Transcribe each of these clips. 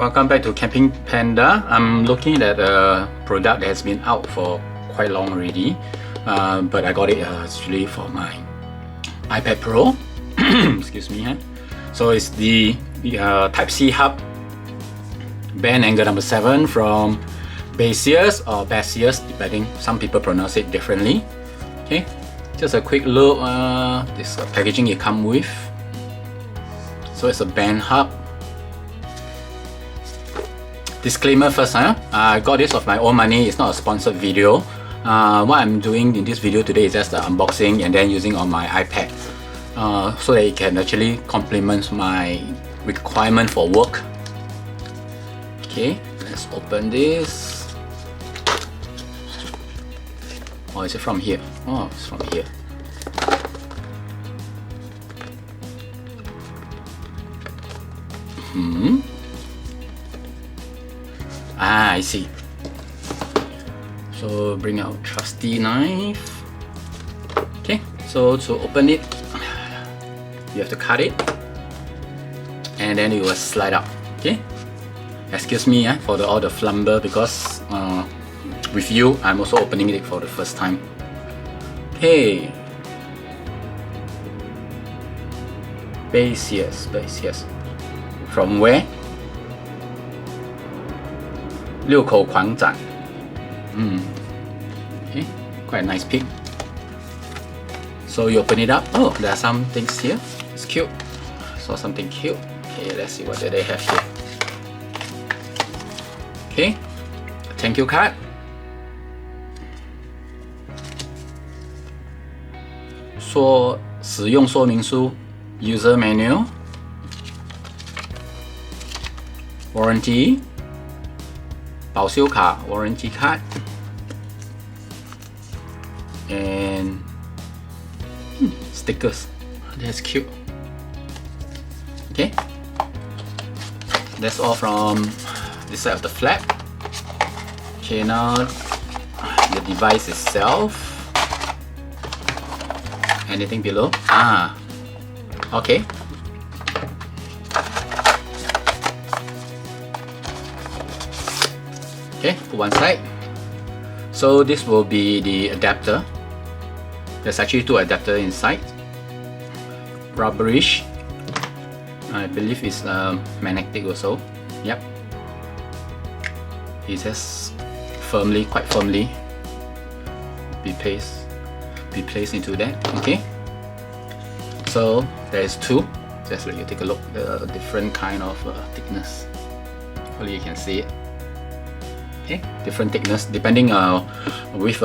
welcome back to Camping Panda. I'm looking at a product that has been out for quite long already, but I got it actually for my iPad Pro. Excuse me. So it's the Type-C hub, band angle number 7 from Baseus or Baseus, depending. Some people pronounce it differently. Okay, just a quick look. This packaging it comes with. So it's a band hub. Disclaimer first, I got this of my own money. It's not a sponsored video. What I'm doing in this video today is just the unboxing and then using on my iPad, so that it can actually complement my requirement for work. Okay, let's open this. Oh, is it from here? Oh, it's from here. I see. So bring out trusty knife. Okay, so to open it, you have to cut it, and then it will slide out. Okay. Excuse me for all the flumber, because with you, I'm also opening it for the first time. Okay. Baseus. From where? 六口狂展. Okay, quite a nice pic. So you open it up. Oh, there are some things here. It's cute. Saw something cute. Okay, let's see what do they have here. Okay, thank you card. So 使用说明书 user manual, warranty, 保修卡 warranty card, and stickers. That's cute. Okay, that's all from this side of the flap. Okay, now the device itself. Anything below? Okay. Okay, put one side. So this will be the adapter. There's actually 2 adapters inside. Rubberish. I believe it's magnetic also. Yep. It says quite firmly be placed into that. Okay. So there's 2. Just let you take a look. The different kind of thickness. Hopefully you can see it. Okay, different thickness depending with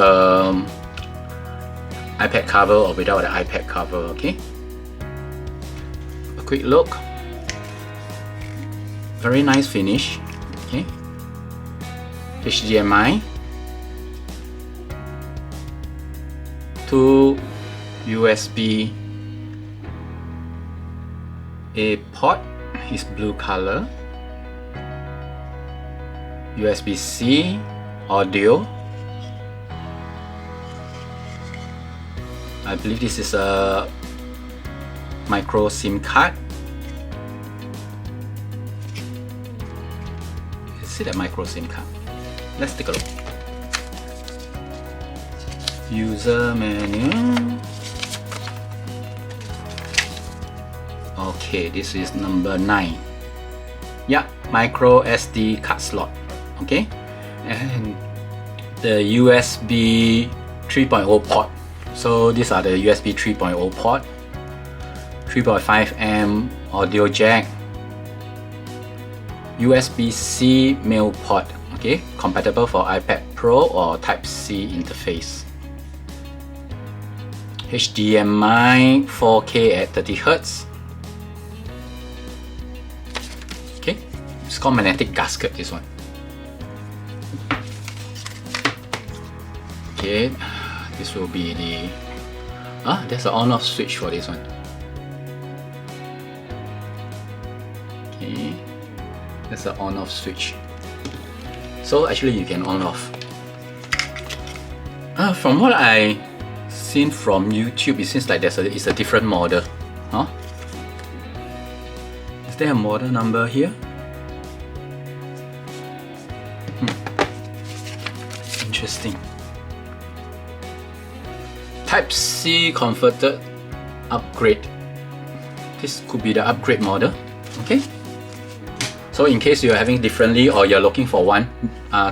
iPad cover or without the iPad cover. Okay, a quick look. Very nice finish. Okay, HDMI, 2 USB A port is blue color. USB-C audio. I believe this is a micro SIM card. Is it a micro SIM card? Let's take a look. User manual. Okay, this is number 9. Yeah, micro SD card slot. Okay, and the USB 3.0 port. So these are the USB 3.0 port, 3.5 audio jack, USB-C male port. Okay, compatible for iPad Pro or Type-C interface. HDMI 4K at 30 Hz. Okay, it's called magnetic gasket, this one. Okay, this will be the there's an on-off switch for this one. Okay, that's an on-off switch. So actually you can on off. From what I seen from YouTube, it seems like it's a different model. Is there a model number here? Interesting. Type-C converted upgrade. This could be the upgrade model. Okay. So in case you're having differently or you're looking for one,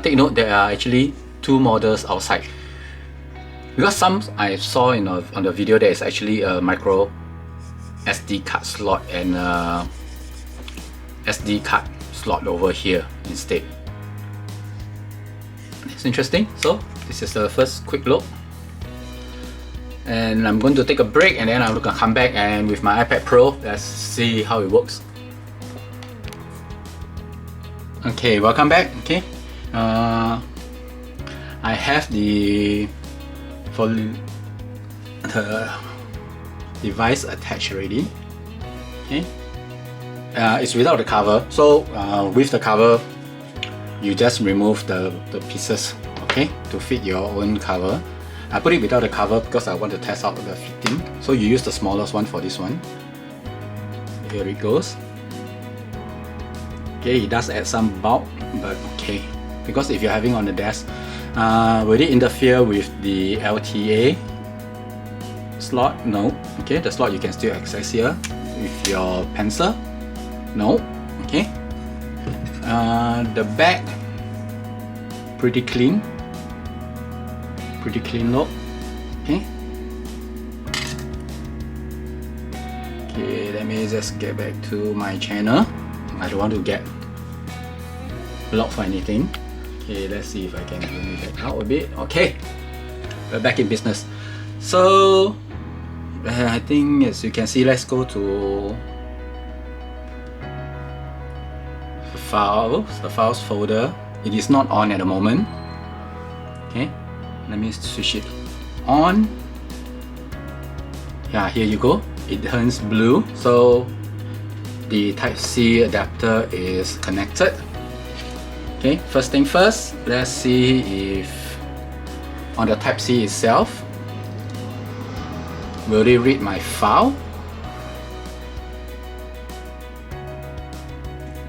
take note there are actually two models outside. Because some I saw on the video there is actually a micro SD card slot and SD card slot over here instead. It's interesting. So this is the first quick look. And I'm going to take a break and then I'm going to come back and with my iPad Pro, let's see how it works. Okay, welcome back. Okay, I have the device attached already. Okay, it's without the cover. So with the cover, you just remove the pieces. Okay, to fit your own cover. I put it without the cover because I want to test out the fitting. So you use the smallest one for this one. Here it goes. Okay, it does add some bulk, but okay. Because if you're having on the desk, will it interfere with the LTA slot? No. Okay, the slot you can still access here with your pencil. No. Okay. The back, pretty clean. Pretty clean look. Okay. Okay, let me just get back to my channel. I don't want to get blocked for anything. Okay, let's see if I can bring it back out a bit. Okay, we're back in business. So I think as you can see, let's go to the files folder. It is not on at the moment. Okay, let me switch it on. Yeah, here you go. It turns blue. So the Type-C adapter is connected. Okay, first thing first, let's see if on the Type-C itself, will it read my file?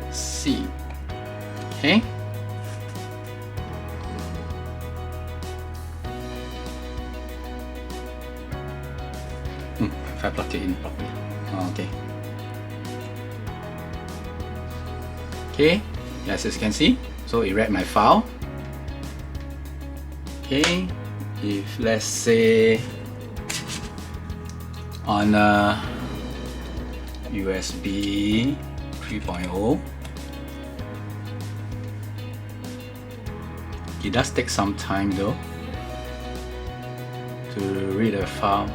Let's see. Okay. If I plug it in properly. Okay. Okay, as you can see, so it read my file. Okay, if let's say on USB 3.0, it does take some time though to read the file,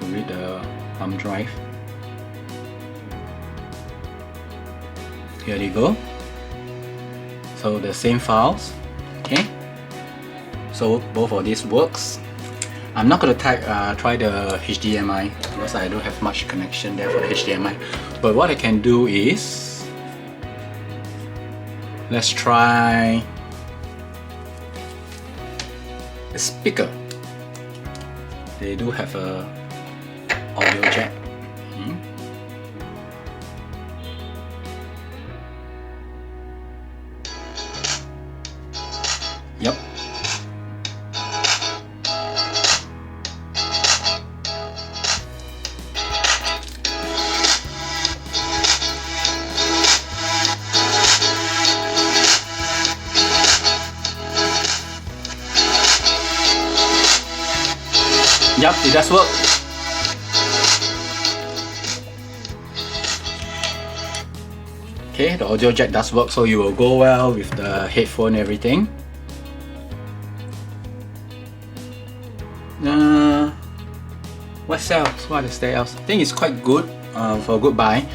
to read the thumb drive. Here you go. So the same files. Okay. So both of these works. I'm not gonna try the HDMI because I don't have much connection there for the HDMI. But what I can do is, let's try a speaker. They do have a audio jack. Yep. Yep, it does work. Okay, the audio jack does work, so you will go well with the headphone and everything. What else? What is there else? I think it's quite good for a good buy.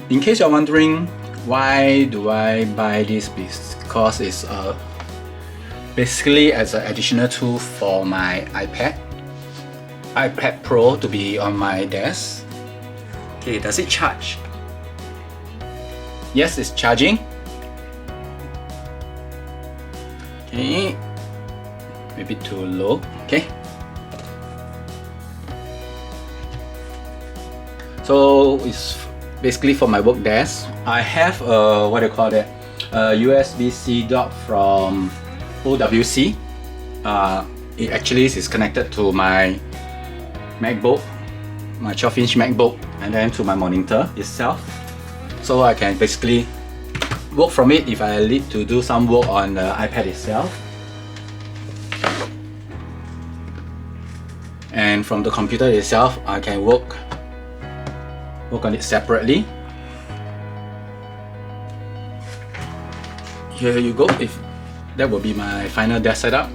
In case you're wondering why do I buy this, because it's basically as an additional tool for my iPad Pro to be on my desk. Okay, does it charge? Yes, it's charging. Okay, maybe too low. Okay. So it's basically for my work desk. I have a, what do you call that? A USB-C dock from OWC. It actually is connected to my MacBook, my 12-inch MacBook, and then to my monitor itself. So I can basically work from it if I need to do some work on the iPad itself. And from the computer itself, I can work on it separately. Here you go. If that will be my final desk setup.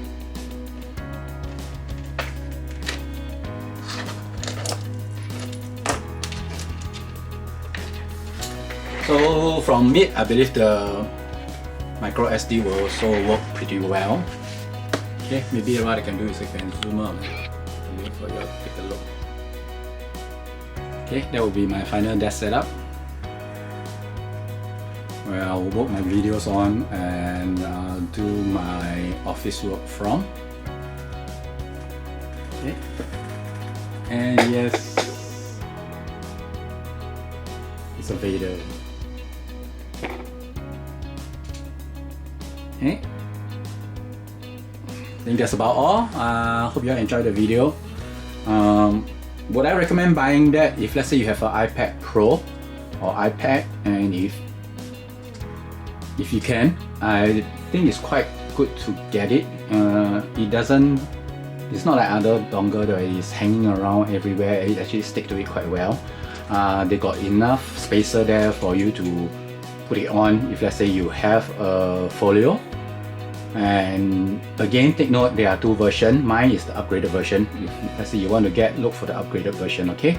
So from it, I believe the micro SD will also work pretty well. Okay, maybe what I can do is I can zoom out for you to take a look. Okay, that will be my final desk setup, where I'll work my videos on and do my office work from. Okay, and yes, it's a Vader. Okay, I think that's about all. Hope you all enjoyed the video. Would I recommend buying that if let's say you have an iPad Pro or iPad, and if you can, I think it's quite good to get it. It's not like other dongle that is hanging around everywhere. It actually sticks to it quite well. They got enough spacer there for you to put it on if let's say you have a folio. And again, take note, there are two versions. Mine is the upgraded version. If let's say you want to look for the upgraded version, okay?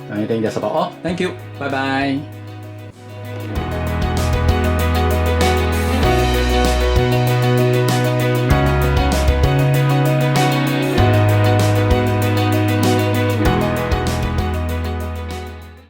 I think that's about all. Thank you. Bye bye.